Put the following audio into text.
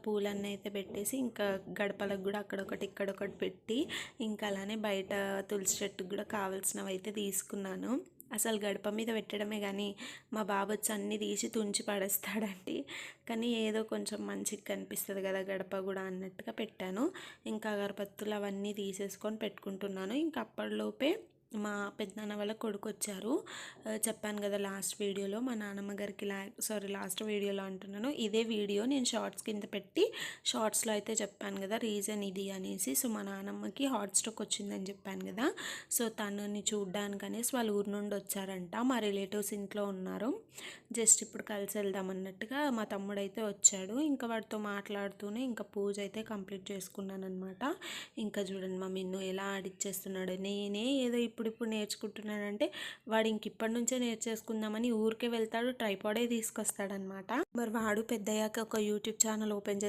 పూలన్నీ అయితే పెట్టేసి ఇంకా గడపలకు కూడా అక్కడొకటి ఇక్కడొకటి పెట్టి ఇంకా అలానే బయట తులసి చెట్టుకు కూడా కావాల్సినవి అయితే తీసుకున్నాను. అసలు గడప మీద పెట్టడమే కానీ మా బాబు వచ్చి అన్నీ తీసి తుంచి పడేస్తాడండి. కానీ ఏదో కొంచెం మంచిగా కనిపిస్తుంది కదా గడప కూడా అన్నట్టుగా పెట్టాను. ఇంకా అగరబత్తులు అవన్నీ తీసేసుకొని పెట్టుకుంటున్నాను. ఇంకా అప్పటిలోపే మా పెద్దనాన్న వాళ్ళ కొడుకు వచ్చారు. చెప్పాను కదా లాస్ట్ వీడియోలో మా నాన్నమ్మ గారికి లాస్ట్ వీడియోలో అంటున్నాను, ఇదే వీడియో నేను షార్ట్స్ కింద పెట్టి షార్ట్స్లో అయితే చెప్పాను కదా రీజన్ ఇది అనేసి. సో మా నాన్నమ్మకి హార్ట్ స్ట్రోక్ వచ్చిందని చెప్పాను కదా. సో తనని చూడ్డానికి అనేసి వాళ్ళ ఊరు నుండి వచ్చారంట. మా రిలేటివ్స్ ఇంట్లో ఉన్నారు. జస్ట్ ఇప్పుడు కలిసి వెళ్దాం అన్నట్టుగా మా తమ్ముడు అయితే వచ్చాడు. ఇంకా వాడితో మాట్లాడుతూనే ఇంకా పూజ అయితే కంప్లీట్ చేసుకున్నాను అనమాట. ఇంకా చూడండి మా మిన్ను ఎలా ఆడిచ్చేస్తున్నాడు. నేనే ఏదో ఇప్పుడు నేర్చుకుంటున్నానంటే వాడు ఇంక ఇప్పటి నుంచే నేర్చేసుకుందామని ఊరికే వెళ్తాడు, ట్రైపాడే తీసుకొస్తాడనమాట. మరి వాడు పెద్దయ్యాక ఒక యూట్యూబ్ ఛానల్ ఓపెన్